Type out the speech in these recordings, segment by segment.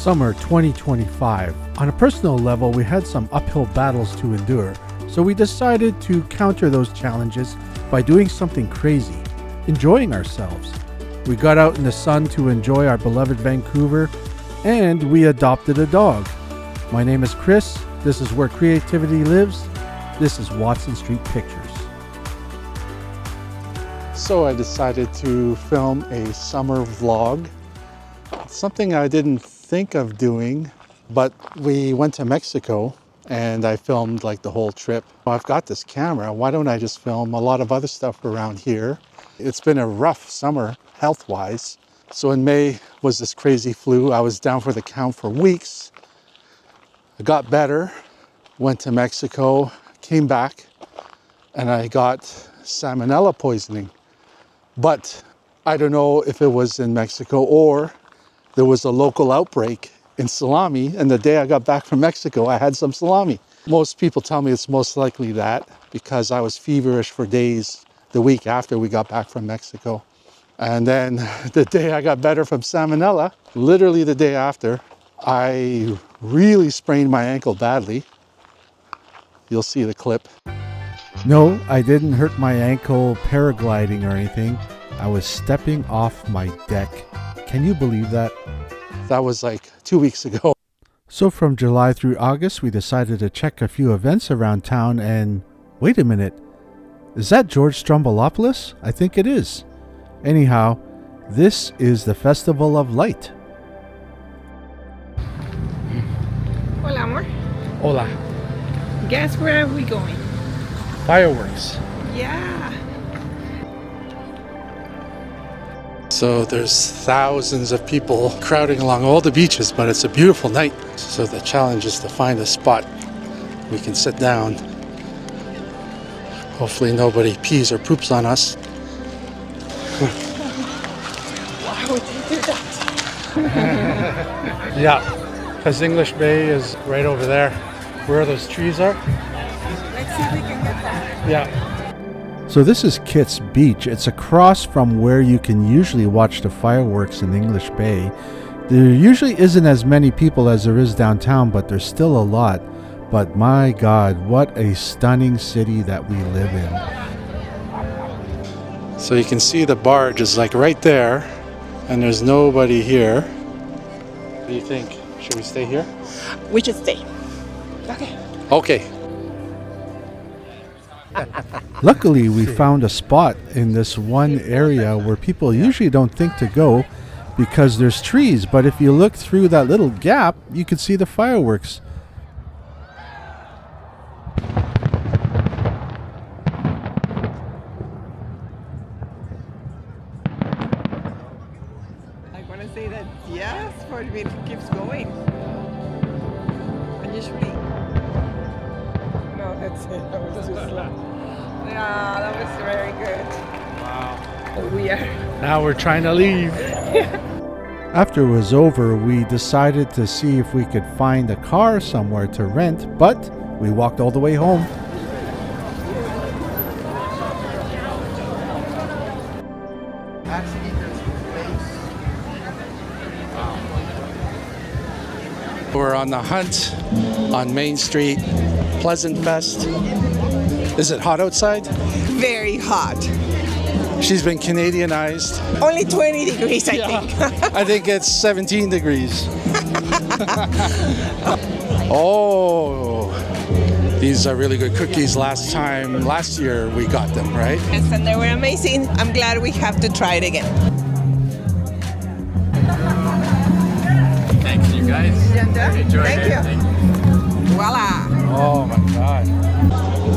Summer 2025. On a personal level, we had some uphill battles to endure, so we decided to counter those challenges by doing something crazy, enjoying ourselves. We got out in the sun to enjoy our beloved Vancouver, and we adopted a dog. My name is Chris. This is where creativity lives. This is Watson Street Pictures. So I decided to film a summer vlog. It's something I didn't think of doing, but we went to Mexico and I filmed like the whole trip. I've got this camera. Why don't I just film a lot of other stuff around here? It's been a rough summer health-wise. So in May was this crazy flu. I was down for the count for weeks. I got better, went to Mexico, came back, and I got salmonella poisoning. But I don't know if it was in Mexico or there was a local outbreak in salami, and the day I got back from Mexico, I had some salami. Most people tell me it's most likely that because I was feverish for days the week after we got back from Mexico. And then the day I got better from salmonella, literally the day after, I really sprained my ankle badly. You'll see the clip. No, I didn't hurt my ankle paragliding or anything. I was stepping off my deck. Can you believe that? That was like 2 weeks ago. So from July through August, we decided to check a few events around town and wait a minute. Is that George Stroumboulopoulos? I think it is. Anyhow, this is the Festival of Light. Hola, amor. Hola. Guess where are we going? Fireworks. Yeah. So there's thousands of people crowding along all the beaches, but it's a beautiful night. So the challenge is to find a spot we can sit down. Hopefully nobody pees or poops on us. Why would you do that? Yeah, because English Bay is right over there, where those trees are. Let's see if we can get that. Yeah. So this is Kitts Beach. It's across from where you can usually watch the fireworks in English Bay. There usually isn't as many people as there is downtown, but there's still a lot. But my God, what a stunning city that we live in. So you can see the barge is like right there, and there's nobody here. What do you think? Should we stay here? We should stay. Okay. Okay. Luckily, we found a spot in this one area where people usually don't think to go because there's trees. But if you look through that little gap, you can see the fireworks. I want to say that yes, for it keeps going. And usually. No, that's it. That was too slow. Yeah, that was very good. Wow. We are. Now we're trying to leave. After it was over, we decided to see if we could find a car somewhere to rent, but we walked all the way home. We're on the hunt on Main Street, Pleasant Fest. Is it hot outside? Very hot. She's been Canadianized. Only 20 degrees, I think. I think it's 17 degrees. Oh, these are really good cookies. Last year we got them, right? Yes, and they were amazing. I'm glad we have to try it again. Thanks, you guys. Enjoyed Thank it. you. Voila. Oh my God.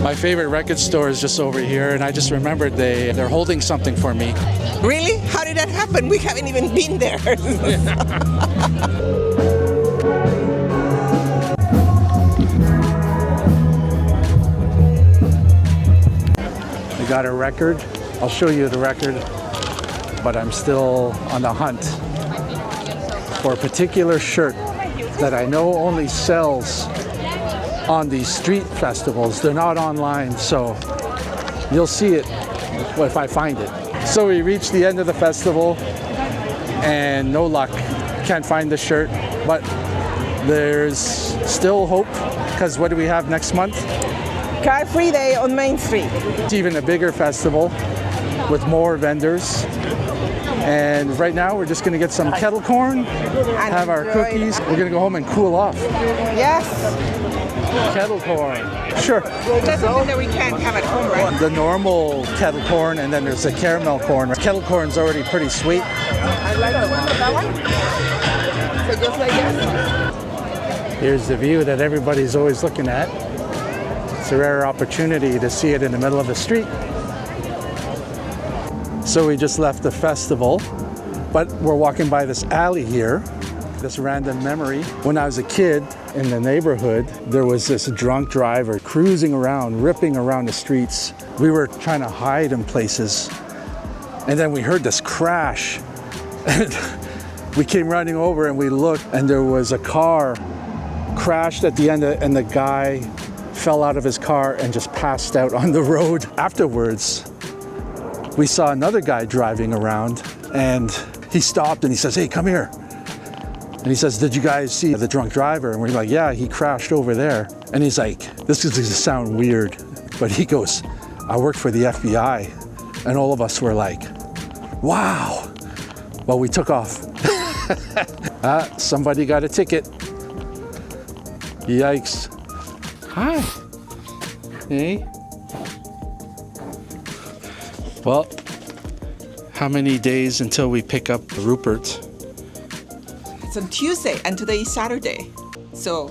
My favorite record store is just over here, and I just remembered they're holding something for me. Really? How did that happen? We haven't even been there. We got a record. I'll show you the record, but I'm still on the hunt for a particular shirt that I know only sells on these street festivals. They're not online, so you'll see it if I find it. So we reached the end of the festival and no luck. Can't find the shirt. But there's still hope, because what do we have next month? Car Free Day on Main Street. It's even a bigger festival with more vendors. And right now we're just gonna get some kettle corn, have our enjoy cookies. We're gonna go home and cool off. Yes. Kettle corn. Sure. That's something that we can't have at home, right? The normal kettle corn, and then there's the caramel corn. Kettle corn's already pretty sweet. I like the one with that one. So just like this. Here's the view that everybody's always looking at. It's a rare opportunity to see it in the middle of the street. So we just left the festival, but we're walking by this alley here. This random memory. When I was a kid in the neighborhood, there was this drunk driver cruising around, ripping around the streets. We were trying to hide in places, and then we heard this crash. And we came running over and we looked, and there was a car crashed at the end, and the guy fell out of his car and just passed out on the road. Afterwards, we saw another guy driving around, and he stopped and he says, "Hey, come here." And he says, "Did you guys see the drunk driver?" And we're like, "Yeah, he crashed over there." And he's like, this is gonna sound weird, but he goes, "I work for the FBI." And all of us were like, wow. Well, we took off. Somebody got a ticket. Yikes. Hi. Hey. Well, how many days until we pick up Rupert? It's on Tuesday and today is Saturday. So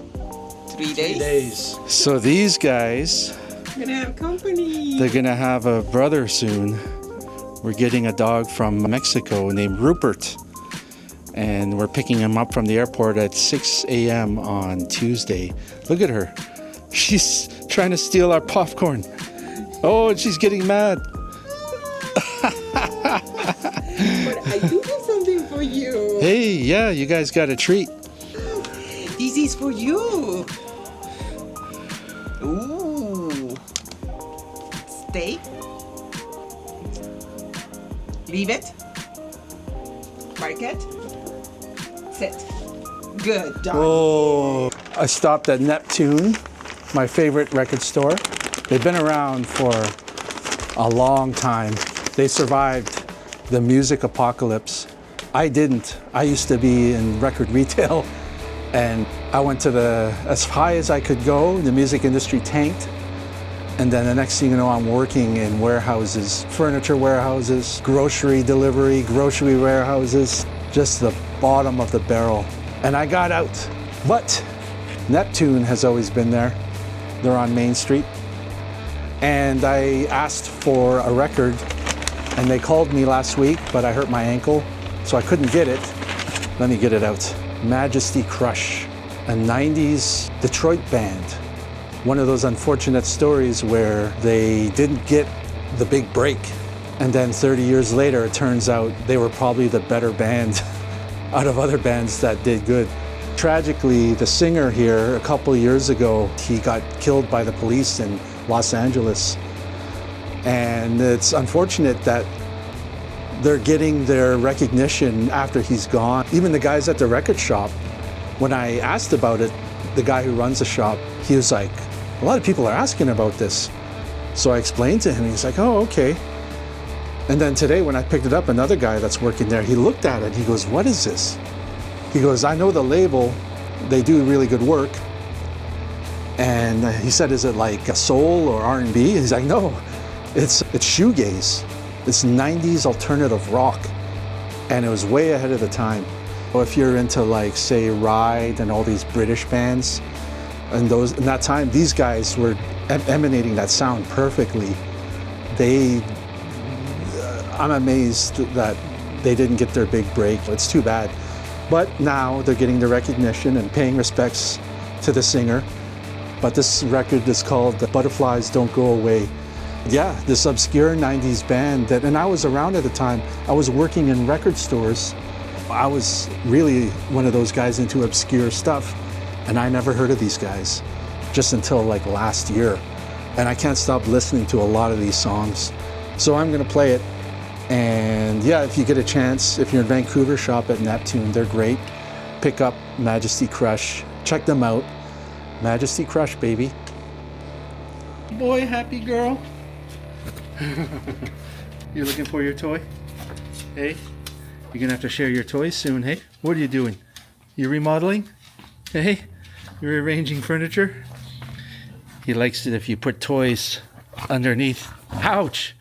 3 days. So these guys, We're gonna have company. they're gonna have a brother soon. We're getting a dog from Mexico named Rupert. And we're picking him up from the airport at 6 a.m. on Tuesday. Look at her. She's trying to steal our popcorn. Oh, and she's getting mad. But I do have something for you. Hey, yeah, you guys got a treat. This is for you. Ooh. Stay. Leave it. Park it. Sit. Good dog. Oh, I stopped at Neptune, my favorite record store. They've been around for a long time. They survived the music apocalypse. I didn't. I used to be in record retail, and I went to as high as I could go. The music industry tanked. And then the next thing you know, I'm working in warehouses, furniture warehouses, grocery delivery, grocery warehouses, just the bottom of the barrel. And I got out. But Neptune has always been there. They're on Main Street. And I asked for a record, and they called me last week, but I hurt my ankle, so I couldn't get it. Let me get it out. Majesty Crush, a 90s Detroit band. One of those unfortunate stories where they didn't get the big break. And then 30 years later, it turns out they were probably the better band out of other bands that did good. Tragically, the singer here, a couple years ago, he got killed by the police in Los Angeles. And it's unfortunate that they're getting their recognition after he's gone. Even the guys at the record shop, when I asked about it, the guy who runs the shop, he was like, "A lot of people are asking about this." So I explained to him, he's like, "Oh, okay." And then today when I picked it up, another guy that's working there, he looked at it, he goes, "What is this?" He goes, "I know the label, they do really good work." And he said, "Is it like a soul or R&B?" He's like, "No, it's shoegaze. It's 90s alternative rock." And it was way ahead of the time. Well, if you're into like, say, Ride and all these British bands, and in that time, these guys were emanating that sound perfectly. I'm amazed that they didn't get their big break. It's too bad. But now they're getting the recognition and paying respects to the singer. But this record is called Butterflies Don't Go Away. Yeah, this obscure 90s band and I was around at the time. I was working in record stores. I was really one of those guys into obscure stuff. And I never heard of these guys just until like last year. And I can't stop listening to a lot of these songs. So I'm gonna play it. And yeah, if you get a chance, if you're in Vancouver, shop at Neptune, they're great. pick up Majesty Crush. Check them out. Majesty Crush, baby. Boy, happy girl. You're looking for your toy? Hey, you're gonna have to share your toys soon, hey? What are you doing? You remodeling? Hey, you're arranging furniture? He likes it if you put toys underneath. Ouch!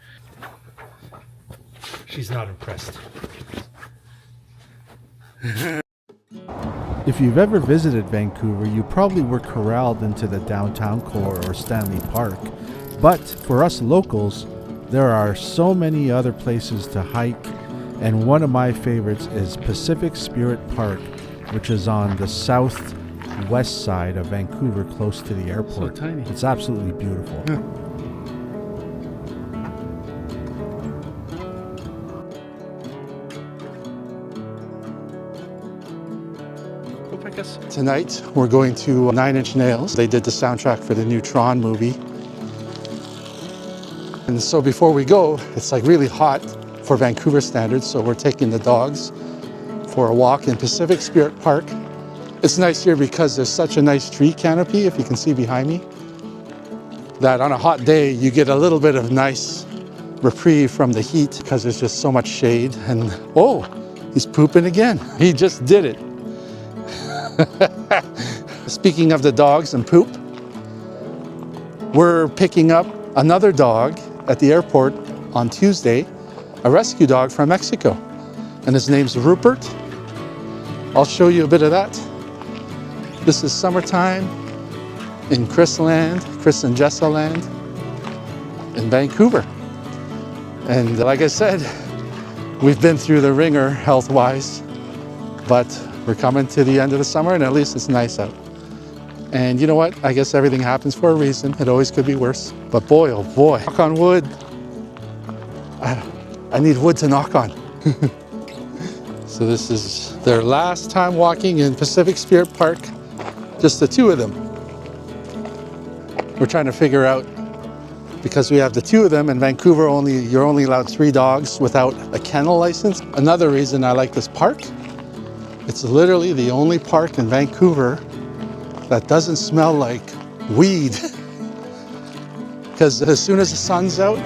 She's not impressed. If you've ever visited Vancouver, you probably were corralled into the downtown core or Stanley Park. But for us locals, there are so many other places to hike, and one of my favorites is Pacific Spirit Park, which is on the southwest side of Vancouver, close to the airport. So tiny. It's absolutely beautiful. Yeah. Tonight we're going to Nine Inch Nails. They did the soundtrack for the new Tron movie. And so before we go, it's like really hot for Vancouver standards, so we're taking the dogs for a walk in Pacific Spirit Park. It's nice here because there's such a nice tree canopy, if you can see behind me, that on a hot day you get a little bit of nice reprieve from the heat because there's just so much shade. And oh, he's pooping again. He just did it. Speaking of the dogs and poop, we're picking up another dog at the airport on Tuesday, a rescue dog from Mexico, and his name's Rupert. I'll show you a bit of that. This is summertime in Chris and Jesa land in Vancouver. And like I said, we've been through the ringer health-wise, but we're coming to the end of the summer and at least it's nice out. And you know what? I guess everything happens for a reason. It always could be worse. But boy, oh boy, knock on wood. I need wood to knock on. So this is their last time walking in Pacific Spirit Park. Just the two of them. We're trying to figure out, because we have the two of them in Vancouver, you're only allowed 3 dogs without a kennel license. Another reason I like this park, it's literally the only park in Vancouver that doesn't smell like weed. Because as soon as the sun's out,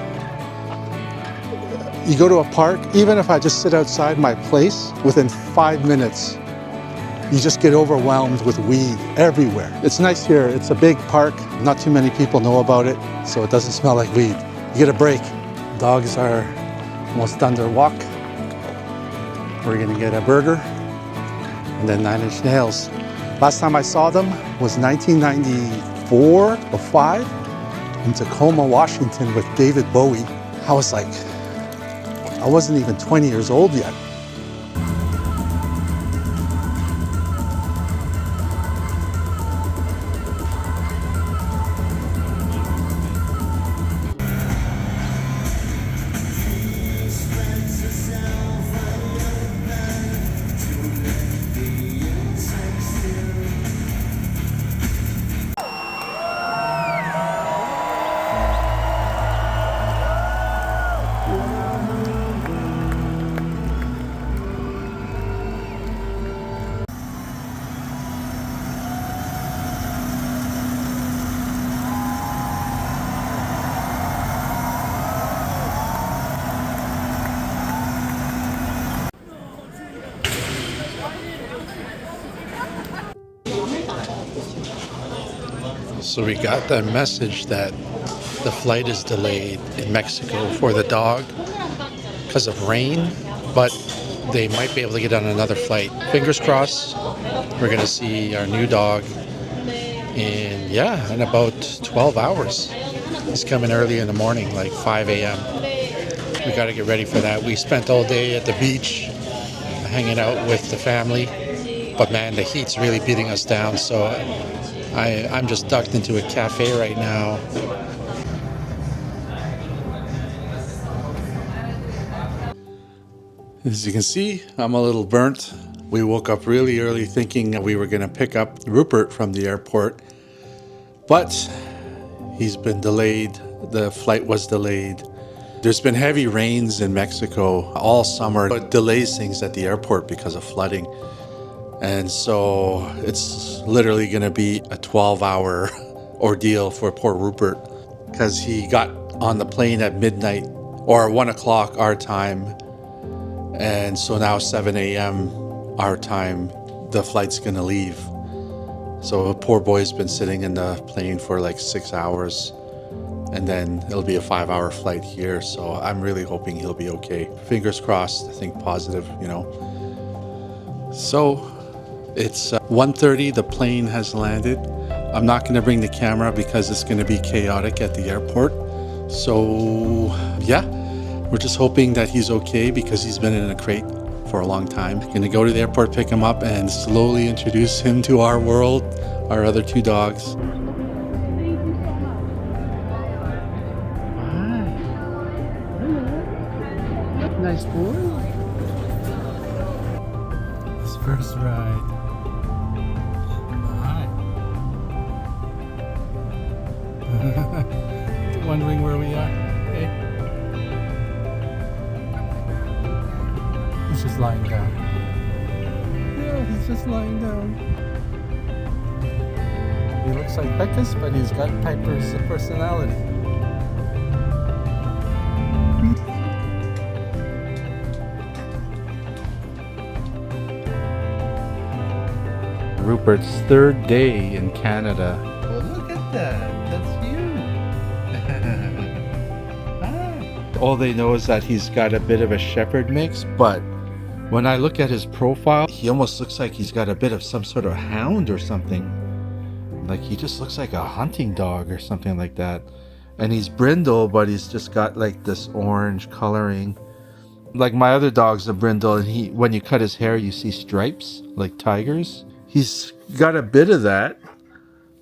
you go to a park, even if I just sit outside my place, within 5 minutes, you just get overwhelmed with weed everywhere. It's nice here. It's a big park. Not too many people know about it, so it doesn't smell like weed. You get a break. Dogs are almost done their walk. We're gonna get a burger and then Nine Inch Nails. Last time I saw them was 1994 or 5 in Tacoma, Washington with David Bowie. I was like, I wasn't even 20 years old yet. So we got the message that the flight is delayed in Mexico for the dog because of rain, but they might be able to get on another flight. Fingers crossed, we're going to see our new dog in about 12 hours. He's coming early in the morning, like 5 a.m. We got to get ready for that. We spent all day at the beach hanging out with the family, but man, the heat's really beating us down, so I'm just ducked into a cafe right now. As you can see, I'm a little burnt. We woke up really early thinking that we were going to pick up Rupert from the airport, but he's been delayed. The flight was delayed. There's been heavy rains in Mexico all summer, but delays things at the airport because of flooding. And so it's literally going to be a 12-hour ordeal for poor Rupert because he got on the plane at midnight or 1 o'clock our time. And so now 7 a.m. our time, the flight's going to leave. So poor boy's been sitting in the plane for like 6 hours. And then it'll be a 5-hour flight here. So I'm really hoping he'll be okay. Fingers crossed, I think positive, So it's 1:30, the plane has landed. I'm not going to bring the camera because it's going to be chaotic at the airport. So yeah, we're just hoping that he's okay because he's been in a crate for a long time. Going to go to the airport, pick him up, and slowly introduce him to our world, our other two dogs. Nice boy. His first ride. Hi. Wondering where we are? Hey. He's just lying down. Yeah, he's just lying down. He looks like Becca's, but he's got Piper's personality. Rupert's third day in Canada. Oh, look at that. That's you. All they know is that he's got a bit of a shepherd mix, but when I look at his profile, he almost looks like he's got a bit of some sort of hound or something. Like he just looks like a hunting dog or something like that. And he's brindle, but he's just got like this orange coloring. Like my other dog's a brindle, and when you cut his hair, you see stripes like tigers. He's got a bit of that,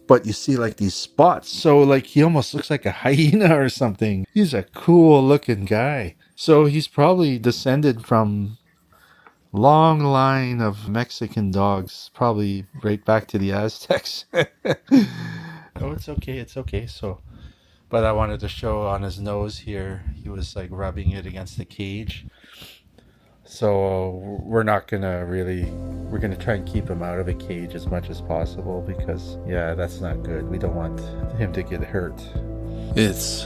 but you see like these spots. So like he almost looks like a hyena or something. He's a cool looking guy. So he's probably descended from long line of Mexican dogs, probably right back to the Aztecs. Oh, it's okay. It's okay. So, but I wanted to show on his nose here, he was like rubbing it against the cage. So we're not gonna we're gonna try and keep him out of a cage as much as possible because yeah, that's not good. We don't want him to get hurt. It's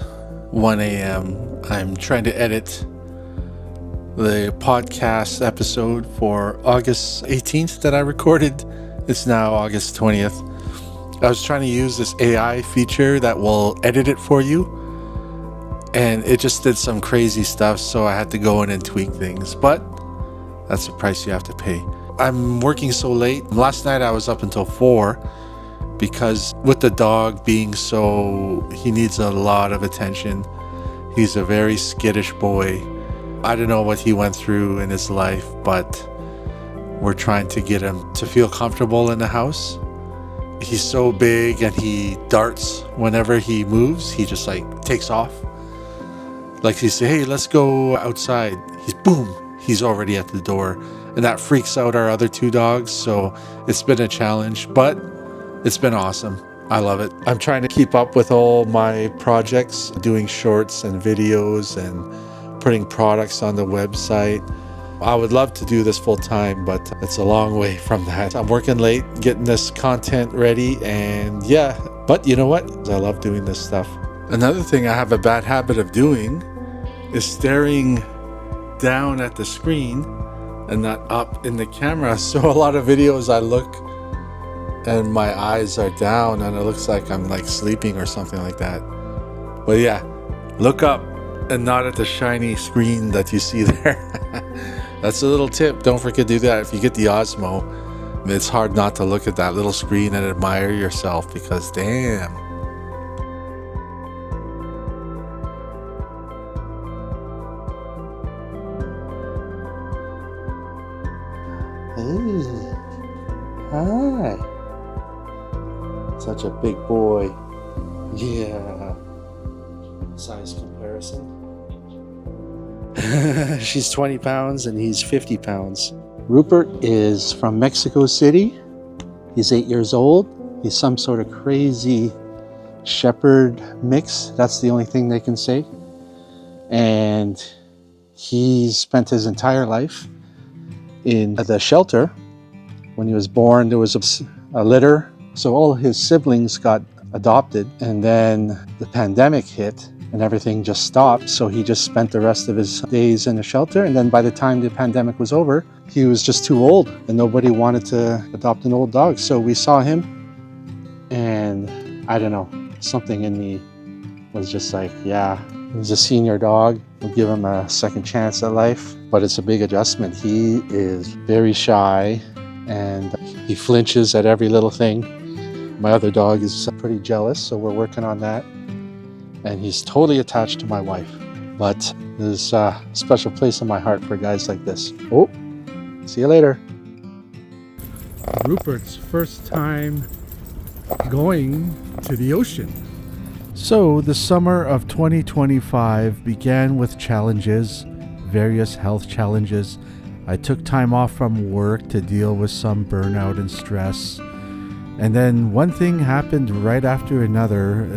1 a.m. I'm trying to edit the podcast episode for August 18th that I recorded. It's now August 20th. I was trying to use this AI feature that will edit it for you, and it just did some crazy stuff, so I had to go in and tweak things, but that's the price you have to pay. I'm working so late. Last night I was up until 4 because with the dog being he needs a lot of attention. He's a very skittish boy. I don't know what he went through in his life, but we're trying to get him to feel comfortable in the house. He's so big and he darts whenever he moves. He just like takes off. Like he say, hey, let's go outside. He's already at the door. And that freaks out our other two dogs. So it's been a challenge, but it's been awesome. I love it. I'm trying to keep up with all my projects, doing shorts and videos and putting products on the website. I would love to do this full time, but it's a long way from that. I'm working late, getting this content ready, and yeah, but you know what? I love doing this stuff. Another thing I have a bad habit of doing is staring down at the screen and not up in the camera. So a lot of videos I look and my eyes are down and it looks like I'm like sleeping or something like that. But yeah, look up and not at the shiny screen that you see there. That's a little tip. Don't forget to do that. If you get the Osmo, it's hard not to look at that little screen and admire yourself because damn. Hey. Hi. Such a big boy. Yeah. Size comparison. She's 20 pounds and he's 50 pounds. Rupert is from Mexico City. He's 8 years old. He's some sort of crazy shepherd mix. That's the only thing they can say. And he's spent his entire life in the shelter When he was born, there was a litter. So all his siblings got adopted, and then the pandemic hit and everything just stopped. So he just spent the rest of his days in a shelter. And then by the time the pandemic was over, he was just too old and nobody wanted to adopt an old dog. So we saw him, and I don't know, something in me was just like, yeah, he's a senior dog. We'll give him a second chance at life. But it's a big adjustment. He is very shy and he flinches at every little thing. My other dog is pretty jealous, so we're working on that. And he's totally attached to my wife. But there's a special place in my heart for guys like this. Oh, see you later. Rupert's first time going to the ocean. So the summer of 2025 began with challenges, various health challenges. I took time off from work to deal with some burnout and stress. And then one thing happened right after another.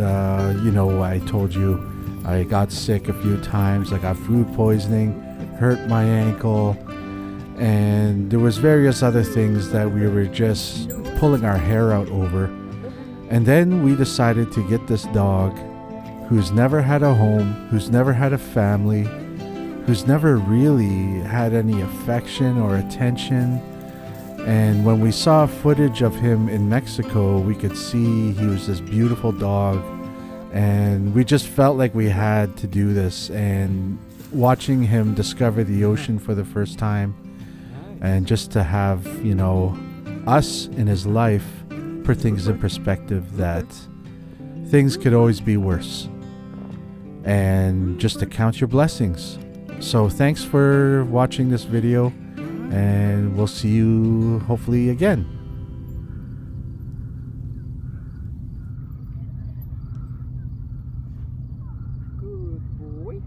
I told you I got sick a few times. I got food poisoning, hurt my ankle, and there was various other things that we were just pulling our hair out over. And then we decided to get this dog who's never had a home, who's never had a family, who's never really had any affection or attention. And when we saw footage of him in Mexico, we could see he was this beautiful dog. And we just felt like we had to do this. And watching him discover the ocean for the first time, and just to have, us in his life put things in perspective, that things could always be worse. And just to count your blessings. So thanks for watching this video. And we'll see you hopefully again. Good boy.